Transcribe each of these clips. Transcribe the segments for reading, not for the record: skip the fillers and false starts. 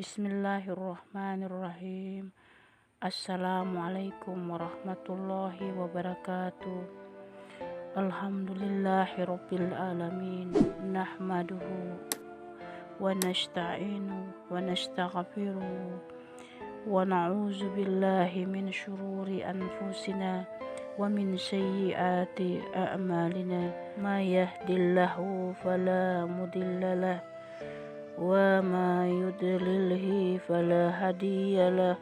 Bismillahirrahmanirrahim. Assalamualaikum warahmatullahi wabarakatuh. Alhamdulillahirabbil alamin. Nahmaduhu wa nasta'inu wa nastaghfiruh wa na'udzu billahi min syururi anfusina wa min sayyiati a'malina. May yahdihillahu fala mudhillalah wa ma yudlilhi fala hadiyalah.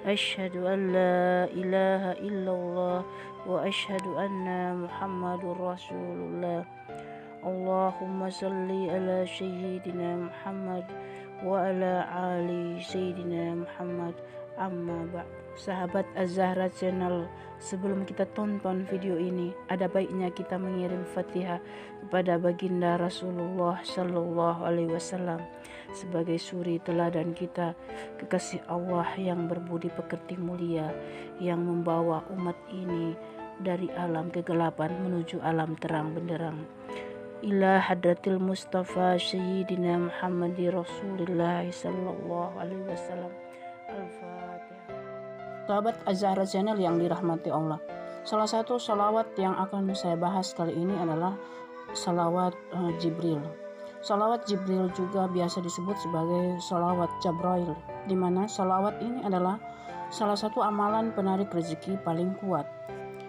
Asyhadu an la ilaha illallah wa asyhadu anna Muhammadur Rasulullah. Allahumma salli ala sayyidina Muhammad wa ala ali sayyidina Muhammad. Amma ba'd. Sahabat Az-Zahra Channel, sebelum kita tonton video ini, ada baiknya kita mengirim Fatihah kepada baginda Rasulullah Sallallahu Alaihi Wasallam sebagai suri teladan kita, kekasih Allah yang berbudi pekerti mulia, yang membawa umat ini dari alam kegelapan menuju alam terang benderang. Ila hadratil Mustafa Sayyidina Muhammadi Rasulullah Sallallahu Alaihi Wasallam. Al-Fatihah. Sahabat Az-Zahra Channel yang dirahmati Allah, salah satu salawat yang akan saya bahas kali ini adalah salawat Jibril. Salawat Jibril juga biasa disebut sebagai salawat Jabrail, di mana salawat ini adalah salah satu amalan penarik rezeki paling kuat.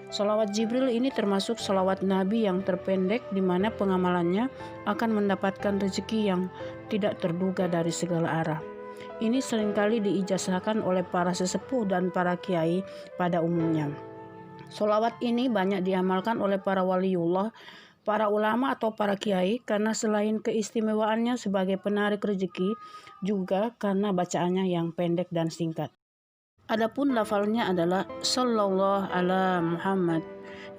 Salawat Jibril ini termasuk salawat Nabi yang terpendek, di mana pengamalannya akan mendapatkan rezeki yang tidak terduga dari segala arah. Ini seringkali diijazahkan oleh para sesepuh dan para kiai pada umumnya. Sholawat ini banyak diamalkan oleh para waliullah, para ulama atau para kiai, karena selain keistimewaannya sebagai penarik rezeki, juga karena bacaannya yang pendek dan singkat. Adapun lafalnya adalah Sallallahu ala Muhammad,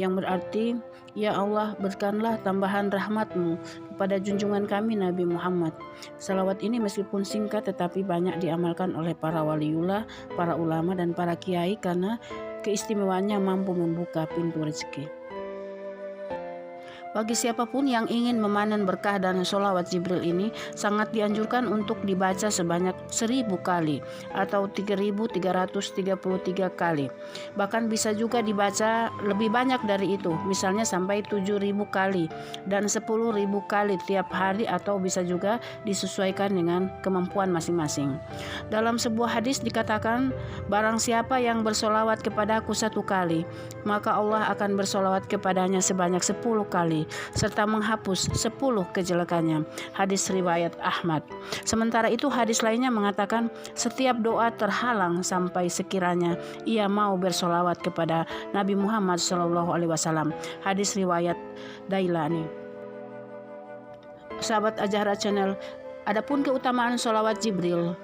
yang berarti, ya Allah, berikanlah tambahan rahmatmu kepada junjungan kami Nabi Muhammad. Salawat ini meskipun singkat tetapi banyak diamalkan oleh para waliullah, para ulama dan para kiai karena keistimewaannya mampu membuka pintu rezeki. Bagi siapapun yang ingin memanen berkah dan sholawat Jibril ini, sangat dianjurkan untuk dibaca sebanyak 1000 kali atau 3333 kali. Bahkan bisa juga dibaca lebih banyak dari itu, misalnya sampai 7000 kali dan 10.000 kali tiap hari, atau bisa juga disesuaikan dengan kemampuan masing-masing. Dalam sebuah hadis dikatakan, barang siapa yang bersolawat kepadaku 1 kali, maka Allah akan bersolawat kepadanya sebanyak 10 kali serta menghapus 10 kejelekannya. Hadis riwayat Ahmad. Sementara itu hadis lainnya mengatakan, setiap doa terhalang sampai sekiranya ia mau bersolawat kepada Nabi Muhammad SAW. Hadis riwayat Dailani. Sahabat Az-Zahra Channel, adapun keutamaan sholawat Jibril,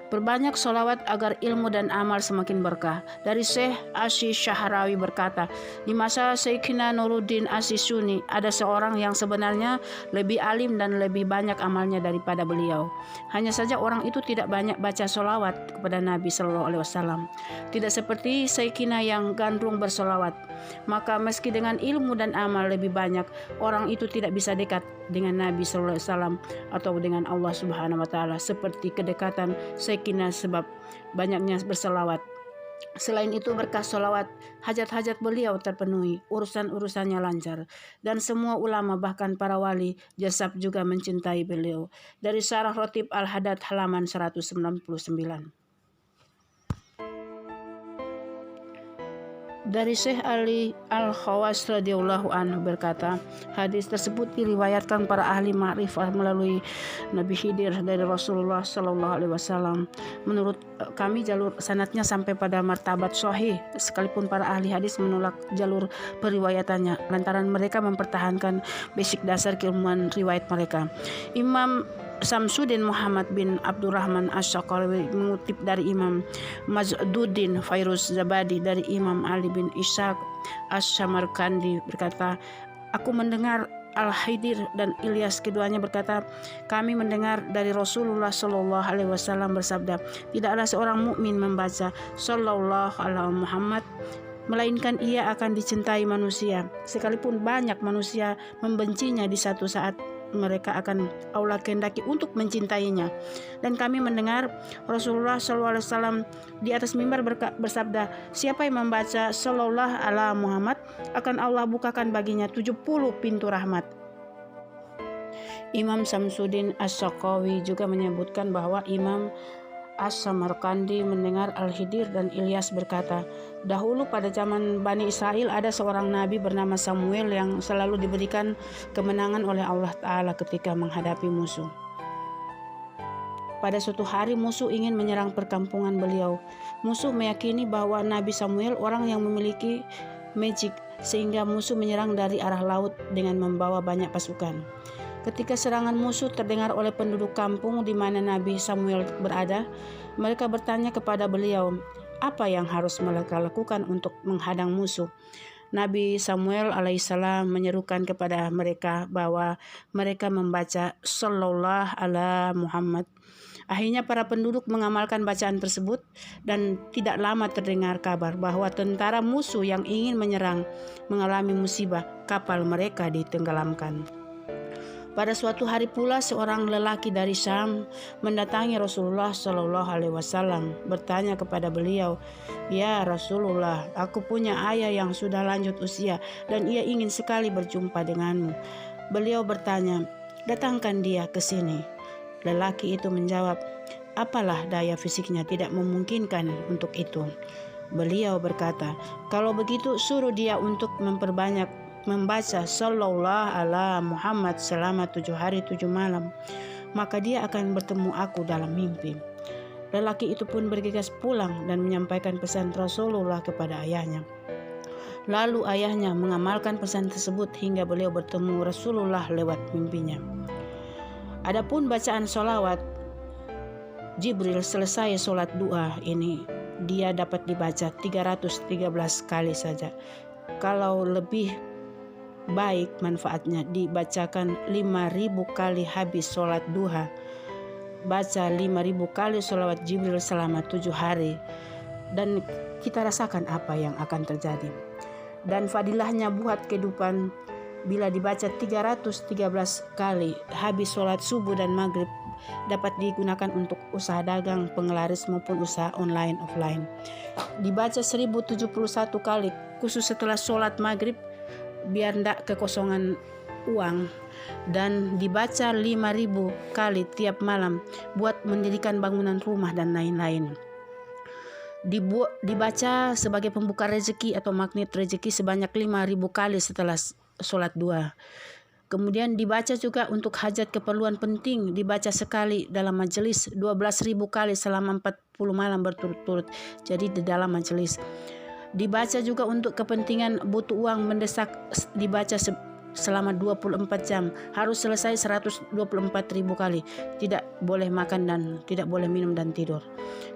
berbanyak sholawat agar ilmu dan amal semakin berkah. Dari Syekh Asy Syahrawi berkata, di masa Syekhina Nuruddin Asy-Sunni ada seorang yang sebenarnya lebih alim dan lebih banyak amalnya daripada beliau. Hanya saja orang itu tidak banyak baca sholawat kepada Nabi SAW. Tidak seperti Syekhina yang gandrung bersolawat. Maka meski dengan ilmu dan amal lebih banyak, orang itu tidak bisa dekat dengan Nabi SAW atau dengan Allah Subhanahu wa Ta'ala seperti kedekatan Syekhina sebab banyaknya berselawat. Selain itu, berkah solawat, hajat-hajat beliau terpenuhi, urusan-urusannya lancar, dan semua ulama bahkan para wali jasab juga mencintai beliau. Dari Syarah Rotib Al-Hadad halaman 199. Dari Syekh Ali Al-Khawas radhiyallahu anhu berkata, hadis tersebut diriwayatkan para ahli ma'rifah melalui Nabi Khidir dari Rasulullah Sallallahu Alaihi Wasallam. Menurut kami jalur sanadnya sampai pada martabat sahih, sekalipun para ahli hadis menolak jalur periwayatannya lantaran mereka mempertahankan basic dasar keilmuan riwayat mereka. Imam Samsuddin Muhammad bin Abdurrahman Asy-Syaqalawi mengutip dari Imam Majduddin Fairuz Zabadi dari Imam Ali bin Ishaq Asy-Samarkandi berkata, aku mendengar Al-Khidir dan Ilyas keduanya berkata, kami mendengar dari Rasulullah Shallallahu Alaihi Wasallam bersabda, tidaklah seorang mukmin membaca Sallallahu Alaihi Muhammad melainkan ia akan dicintai manusia, sekalipun banyak manusia membencinya di satu saat mereka akan Allah kehendaki untuk mencintainya. Dan kami mendengar Rasulullah SAW di atas mimbar bersabda, siapa yang membaca Sallallahu ala Muhammad akan Allah bukakan baginya 70 pintu rahmat. Imam Samsuddin As-Saqawi juga menyebutkan bahwa Imam As-Samarkandi mendengar Al-Khidir dan Ilyas berkata, dahulu pada zaman Bani Israel ada seorang nabi bernama Samuel yang selalu diberikan kemenangan oleh Allah Ta'ala ketika menghadapi musuh. Pada suatu hari musuh ingin menyerang perkampungan beliau. Musuh meyakini bahwa Nabi Samuel orang yang memiliki magic, sehingga musuh menyerang dari arah laut dengan membawa banyak pasukan. Ketika serangan musuh terdengar oleh penduduk kampung di mana Nabi Samuel berada, mereka bertanya kepada beliau, apa yang harus mereka lakukan untuk menghadang musuh? Nabi Samuel alaihissalam menyerukan kepada mereka bahwa mereka membaca Sallallahu ala Muhammad. Akhirnya para penduduk mengamalkan bacaan tersebut dan tidak lama terdengar kabar bahwa tentara musuh yang ingin menyerang mengalami musibah, kapal mereka ditenggelamkan. Pada suatu hari pula seorang lelaki dari Syam mendatangi Rasulullah Shallallahu Alaihi Wasallam bertanya kepada beliau, ya Rasulullah, aku punya ayah yang sudah lanjut usia dan ia ingin sekali berjumpa denganmu. Beliau bertanya, datangkan dia ke sini. Lelaki itu menjawab, apalah daya fisiknya tidak memungkinkan untuk itu. Beliau berkata, kalau begitu suruh dia untuk memperbanyak membaca Sallallahu ala Muhammad selama 7 hari 7 malam, maka dia akan bertemu aku dalam mimpi. Lelaki itu pun bergegas pulang dan menyampaikan pesan Rasulullah kepada ayahnya. Lalu ayahnya mengamalkan pesan tersebut hingga beliau bertemu Rasulullah lewat mimpinya. Adapun bacaan sholawat Jibril selesai sholat doa ini, dia dapat dibaca 313 kali saja. Kalau lebih baik manfaatnya dibacakan 5.000 kali habis sholat duha. Baca 5.000 kali sholawat Jibril selama 7 hari. Dan kita rasakan apa yang akan terjadi. Dan fadilahnya buat kehidupan bila dibaca 313 kali habis sholat subuh dan maghrib, dapat digunakan untuk usaha dagang, penglaris maupun usaha online offline. Dibaca 1071 kali khusus setelah sholat maghrib biar tidak kekosongan uang, dan dibaca 5.000 kali tiap malam buat mendirikan bangunan rumah dan lain-lain. Dibaca sebagai pembuka rezeki atau magnet rezeki sebanyak 5.000 kali setelah sholat dua. Kemudian dibaca juga untuk hajat keperluan penting, dibaca sekali dalam majelis 12.000 kali selama 40 malam berturut-turut, jadi di dalam majelis. Dibaca juga untuk kepentingan butuh uang mendesak, dibaca selama 24 jam, harus selesai 124.000 kali, tidak boleh makan dan tidak boleh minum dan tidur.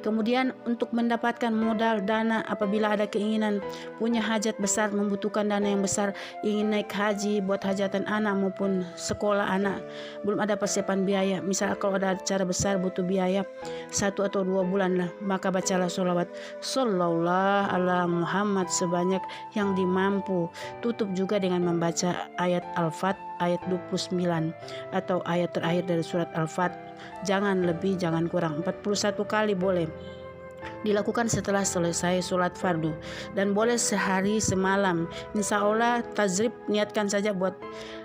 Kemudian untuk mendapatkan modal dana apabila ada keinginan punya hajat besar, membutuhkan dana yang besar, ingin naik haji, buat hajatan anak maupun sekolah anak, belum ada persiapan biaya, misal kalau ada acara besar butuh biaya 1 atau 2 bulan lah, maka bacalah sholawat Sallallahu ala Muhammad sebanyak yang dimampu. Tutup juga dengan membaca ayat Al-Fat ayat 29 atau ayat terakhir dari surat Al-Fat. Jangan lebih, jangan kurang, 41 kali boleh. Dilakukan setelah selesai sholat fardu dan boleh sehari semalam. Insya Allah tazrib, niatkan saja buat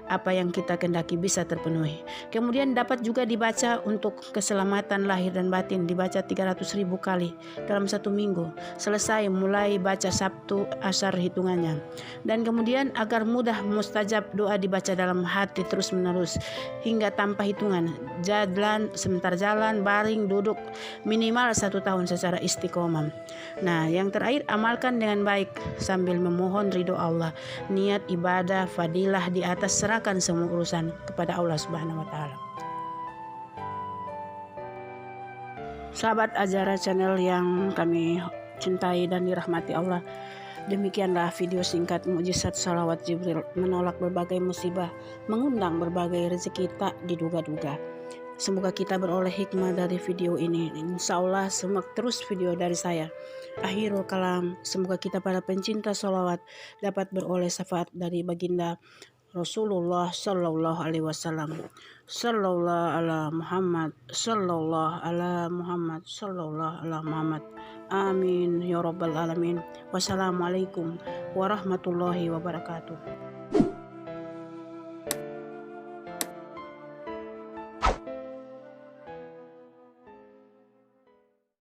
apa yang kita kehendaki bisa terpenuhi. Kemudian dapat juga dibaca untuk keselamatan lahir dan batin, dibaca 300.000 kali dalam 1 minggu. Selesai mulai baca Sabtu asar hitungannya. Dan kemudian agar mudah mustajab doa dibaca dalam hati terus menerus hingga tanpa hitungan. Jalan, sebentar jalan, baring, duduk minimal 1 tahun secara istiqomah. Nah, yang terakhir amalkan dengan baik sambil memohon ridho Allah. Niat ibadah fadilah di atas serahkan semua urusan kepada Allah Subhanahu wa taala. Sahabat Azara Channel yang kami cintai dan dirahmati Allah, demikianlah video singkat mukjizat salawat Jibril menolak berbagai musibah, mengundang berbagai rezeki tak diduga-duga. Semoga kita beroleh hikmah dari video ini. Insya Allah semak terus video dari saya. Akhirul kalam, semoga kita para pencinta salawat dapat beroleh syafaat dari baginda Rasulullah sallallahu alaihi wasallam. Sallallahu ala Muhammad, sallallahu ala Muhammad, sallallahu ala Muhammad. Amin ya rabbal alamin. Wassalamualaikum warahmatullahi wabarakatuh.